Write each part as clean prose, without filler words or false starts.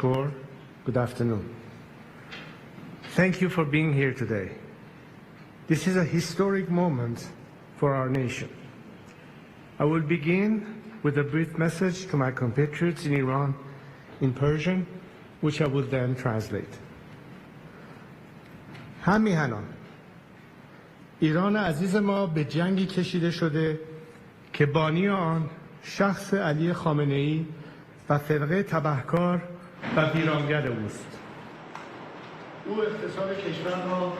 Tashkur. Good afternoon. Thank you for being here today. This is a historic moment for our nation. I will begin with a brief message to my compatriots in Iran in Persian, which I will then translate. همیهنان ایران عزیز ما به جنگی کشیده شده که بانی آن شخص علی خامنه‌ای و فرقه تبهکار و ویرانگر اوست. او اقتصاد کشور را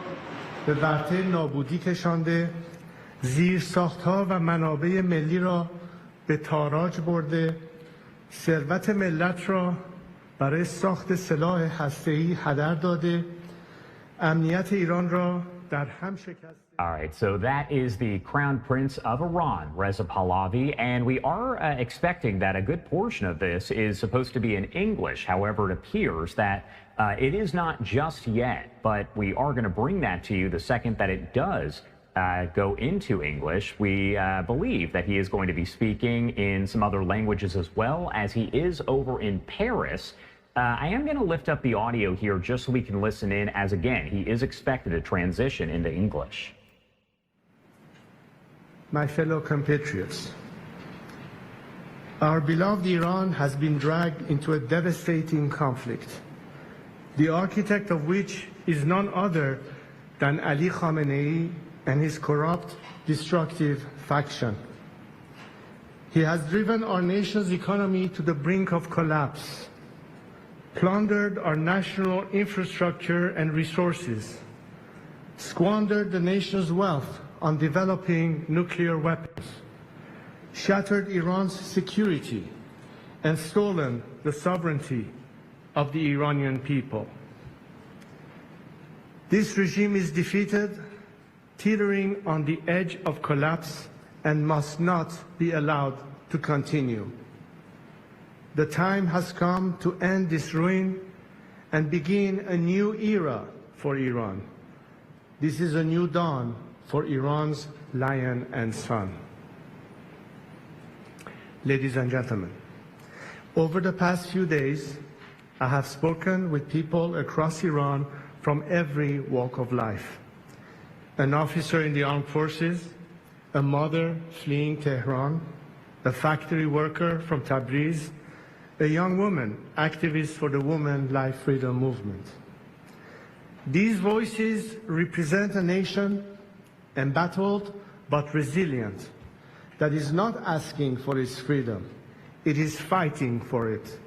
به ورطه نابودی کشانده، زیرساخت‌ها و منابع ملی را به تاراج برده، ثروت ملت را برای ساخت سلاح هسته‌ای هدر داده، امنیت ایران را در هم شکسته. All right, so that is the Crown Prince of Iran, Reza Pahlavi, and we are expecting that a good portion of this is supposed to be in English. However, it appears that it is not just yet, but we are going to bring that to you the second that it does go into English. We believe that he is going to be speaking in some other languages as well, as he is over in Paris. I am going to lift up the audio here just so we can listen in, as again, he is expected to transition into English. My fellow compatriots, our beloved Iran has been dragged into a devastating conflict, the architect of which is none other than Ali Khamenei and his corrupt, destructive faction. He has driven our nation's economy to the brink of collapse, plundered our national infrastructure and resources, squandered the nation's wealth on developing nuclear weapons, shattered Iran's security, and stolen the sovereignty of the Iranian people. This regime is defeated, teetering on the edge of collapse, and must not be allowed to continue. The time has come to end this ruin and begin a new era for Iran. This is a new dawn for Iran's lion and son. Ladies and gentlemen, over the past few days, I have spoken with people across Iran from every walk of life. An officer in the armed forces, a mother fleeing Tehran, a factory worker from Tabriz, a young woman, activist for the Women Life Freedom Movement. These voices represent a nation embattled but resilient, that is not asking for its freedom, it is fighting for it.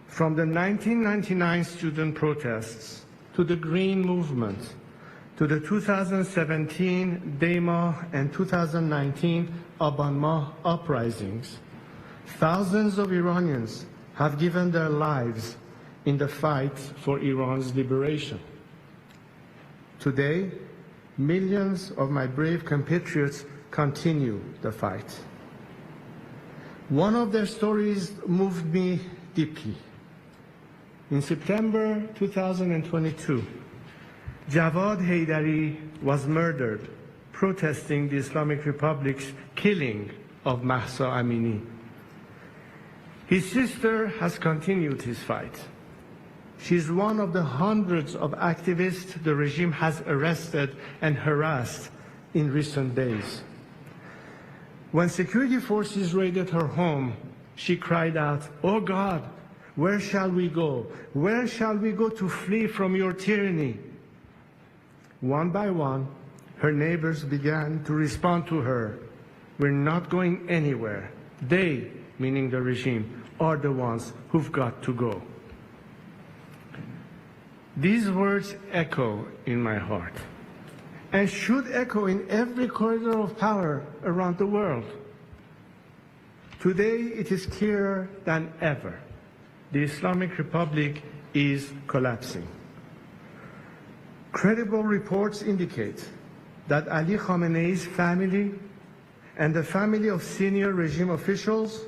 From the 1999 student protests, to the Green Movement, to the 2017 Dema and 2019 Abanmah uprisings, thousands of Iranians have given their lives in the fight for Iran's liberation. Today, millions of my brave compatriots continue the fight. One of their stories moved me deeply. In September 2022, Javad Haydari was murdered protesting the Islamic Republic's killing of Mahsa Amini. His sister has continued his fight. She is one of the hundreds of activists the regime has arrested and harassed in recent days. When security forces raided her home, she cried out, "Oh God, where shall we go? Where shall we go to flee from your tyranny?" One by one, her neighbors began to respond to her, "We're not going anywhere. They," meaning the regime, "are the ones who've got to go." These words echo in my heart and should echo in every corridor of power around the world. Today, it is clearer than ever. The Islamic Republic is collapsing. Credible reports indicate that Ali Khamenei's family and the family of senior regime officials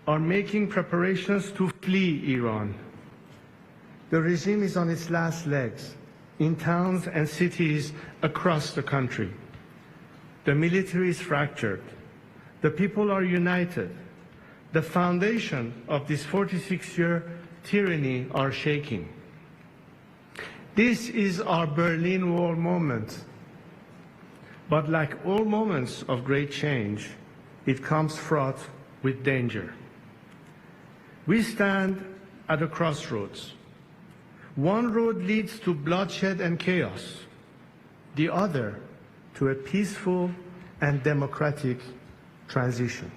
are making preparations to flee Iran. The regime is on its last legs in towns and cities across the country. The military is fractured. The people are united. The foundation of this 46-year tyranny are shaking. This is our Berlin Wall moment. But like all moments of great change, it comes fraught with danger. We stand at a crossroads. One road leads to bloodshed and chaos, the other to a peaceful and democratic transition.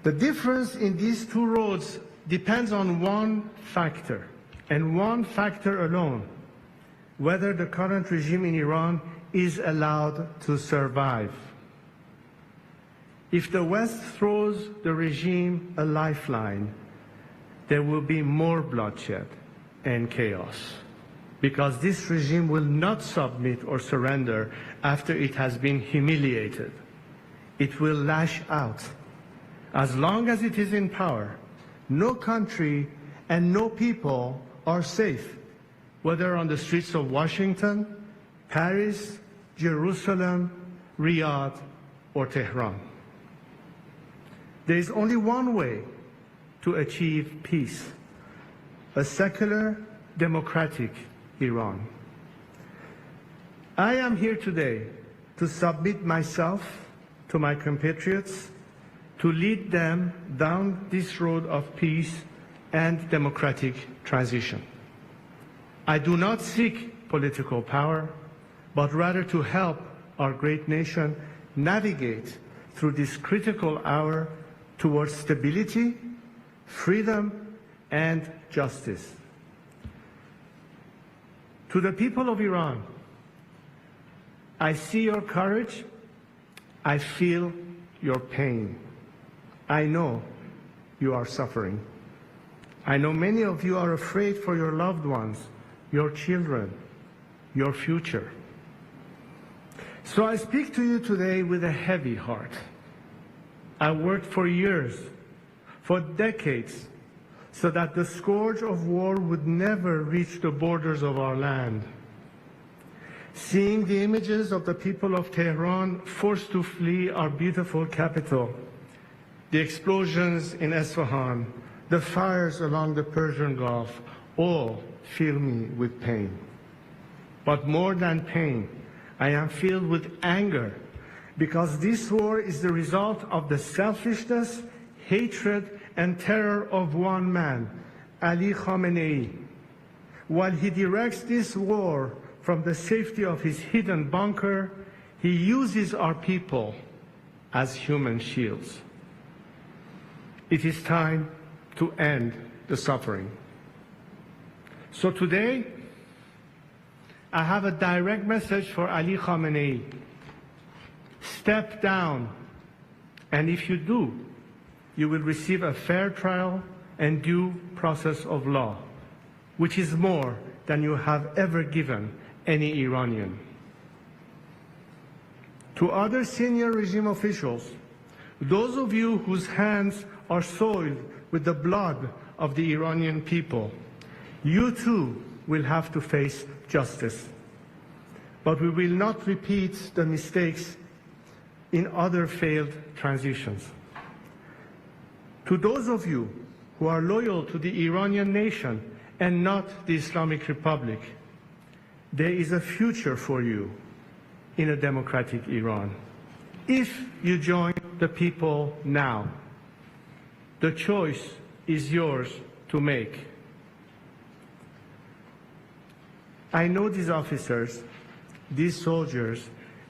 The difference in these two roads depends on one factor, and one factor alone: whether the current regime in Iran is allowed to survive. If the West throws the regime a lifeline, there will be more bloodshed and chaos, because this regime will not submit or surrender after it has been humiliated. It will lash out. As long as it is in power, no country and no people are safe, whether on the streets of Washington, Paris, Jerusalem, Riyadh, or Tehran. There is only one way to achieve peace: a secular, democratic Iran. I am here today to submit myself to my compatriots, to lead them down this road of peace and democratic transition. I do not seek political power, but rather to help our great nation navigate through this critical hour towards stability, freedom, and justice. To the people of Iran, I see your courage, I feel your pain. I know you are suffering. I know many of you are afraid for your loved ones, your children, your future. So I speak to you today with a heavy heart. I worked for years, for decades, so that the scourge of war would never reach the borders of our land. Seeing the images of the people of Tehran forced to flee our beautiful capital, the explosions in Isfahan, the fires along the Persian Gulf, all fill me with pain. But more than pain, I am filled with anger, because this war is the result of the selfishness, hatred, and terror of one man, Ali Khamenei. While he directs this war from the safety of his hidden bunker, he uses our people as human shields. It is time to end the suffering. So today, I have a direct message for Ali Khamenei. Step down, and if you do, you will receive a fair trial and due process of law, which is more than you have ever given any Iranian. To other senior regime officials, those of you whose hands are soiled with the blood of the Iranian people, you too will have to face justice. But we will not repeat the mistakes in other failed transitions. To those of you who are loyal to the Iranian nation and not the Islamic Republic, there is a future for you in a democratic Iran. If you join the people now, the choice is yours to make. I know these officers, these soldiers,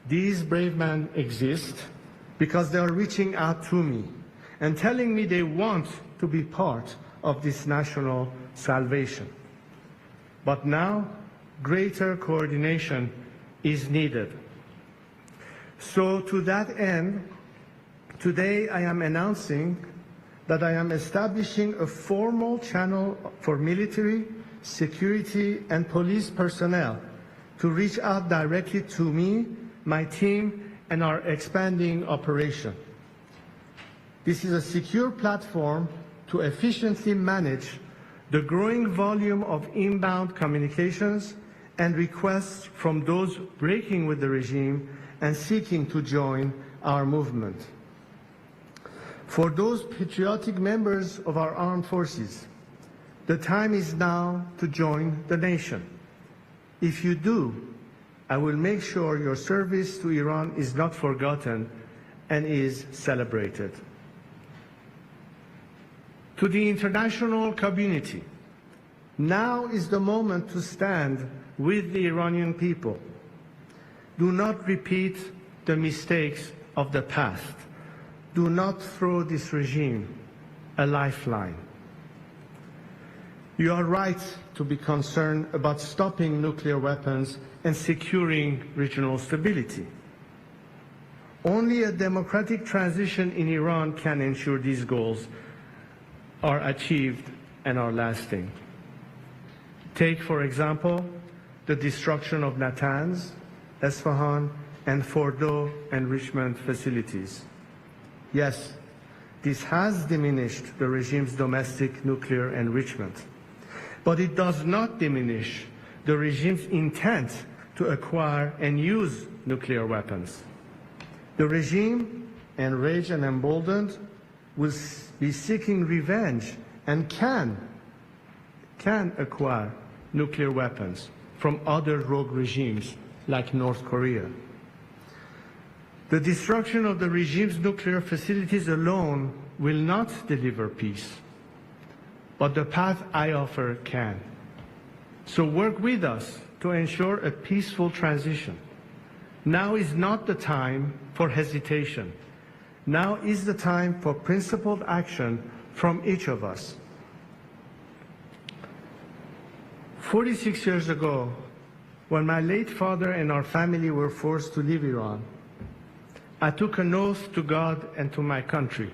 these brave men exist because they are reaching out to me and telling me they want to be part of this national salvation. But now, greater coordination is needed. So to that end, today I am announcing that I am establishing a formal channel for military, security, and police personnel to reach out directly to me, my team, and our expanding operation. This is a secure platform to efficiently manage the growing volume of inbound communications and requests from those breaking with the regime and seeking to join our movement. For those patriotic members of our armed forces, The time is now to join the nation. If you do, I will make sure your service to Iran is not forgotten and is celebrated. To the international community, now is the moment to stand with the Iranian people. Do not repeat the mistakes of the past. Do not throw this regime a lifeline. You are right to be concerned about stopping nuclear weapons and securing regional stability. Only a democratic transition in Iran can ensure these goals are achieved and are lasting. Take, for example, the destruction of Natanz, Esfahan, and Fordo enrichment facilities. Yes, this has diminished the regime's domestic nuclear enrichment, but it does not diminish the regime's intent to acquire and use nuclear weapons. The regime, enraged and emboldened, will be seeking revenge and can acquire nuclear weapons from other rogue regimes like North Korea. The destruction of the regime's nuclear facilities alone will not deliver peace, but the path I offer can. So work with us to ensure a peaceful transition. Now is not the time for hesitation. Now is the time for principled action from each of us. 46 years ago, when my late father and our family were forced to leave Iran, I took an oath to God and to my country.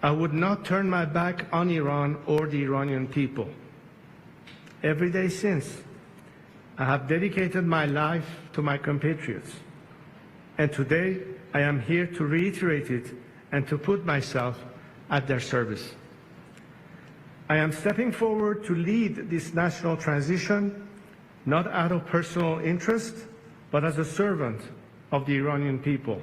I would not turn my back on Iran or the Iranian people. Every day since, I have dedicated my life to my compatriots. And today, I am here to reiterate it and to put myself at their service. I am stepping forward to lead this national transition, not out of personal interest, but as a servant of the Iranian people.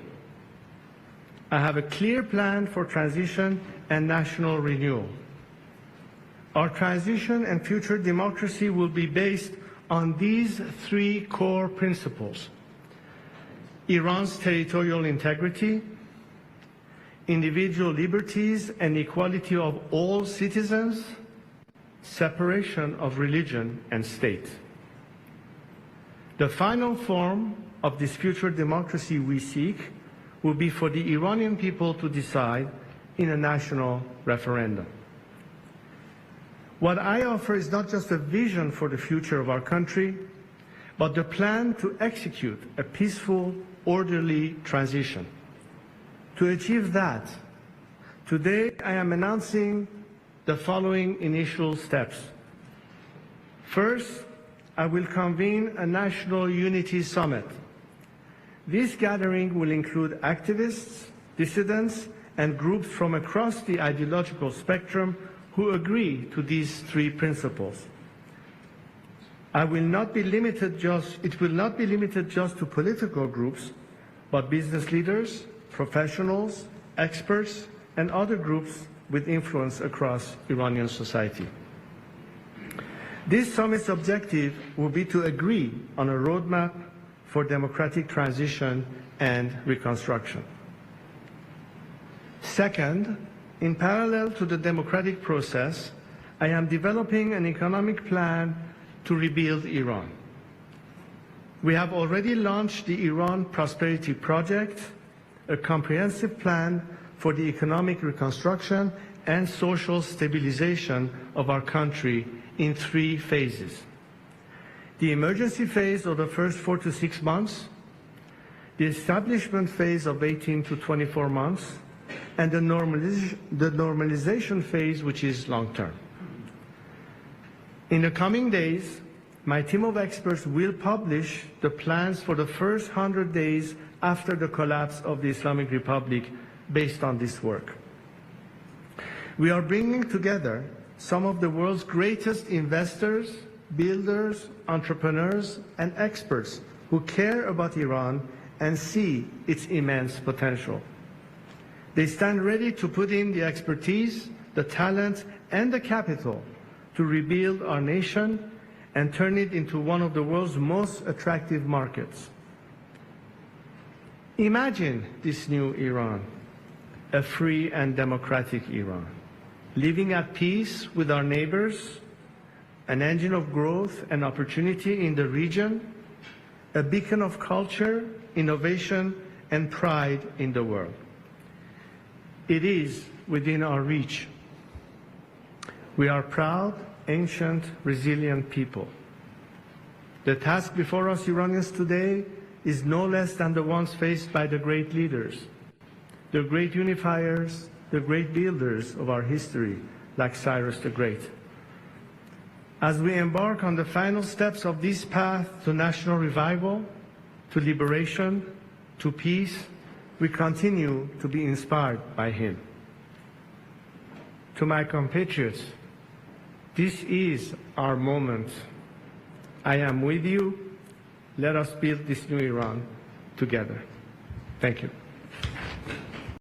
I have a clear plan for transition and national renewal. Our transition and future democracy will be based on these three core principles: Iran's territorial integrity, individual liberties and equality of all citizens, separation of religion and state. The final form of this future democracy we seek will be for the Iranian people to decide in a national referendum. What I offer is not just a vision for the future of our country, but the plan to execute a peaceful, orderly transition. To achieve that, today I am announcing the following initial steps. First, I will convene a National Unity Summit. This gathering will include activists, dissidents, and groups from across the ideological spectrum who agree to these three principles. It will not be limited just to political groups, but business leaders, professionals, experts, and other groups with influence across Iranian society. This summit's objective will be to agree on a roadmap for democratic transition and reconstruction. Second, in parallel to the democratic process, I am developing an economic plan to rebuild Iran. We have already launched the Iran Prosperity Project, a comprehensive plan for the economic reconstruction and social stabilization of our country in 3 phases. The emergency phase of the first 4 to 6 months, the establishment phase of 18 to 24 months, and the normalization phase, which is long-term. In the coming days, my team of experts will publish the plans for the first 100 days after the collapse of the Islamic Republic based on this work. We are bringing together some of the world's greatest investors, builders, entrepreneurs, and experts who care about Iran and see its immense potential. They stand ready to put in the expertise, the talent, and the capital to rebuild our nation and turn it into one of the world's most attractive markets. Imagine this new Iran, a free and democratic Iran, living at peace with our neighbors, an engine of growth and opportunity in the region, a beacon of culture, innovation, and pride in the world. It is within our reach. We are proud, ancient, resilient people. The task before us Iranians today is no less than the ones faced by the great leaders, the great unifiers, the great builders of our history, like Cyrus the Great. As we embark on the final steps of this path to national revival, to liberation, to peace, we continue to be inspired by him. To my compatriots, this is our moment. I am with you. Let us build this new Iran together. Thank you.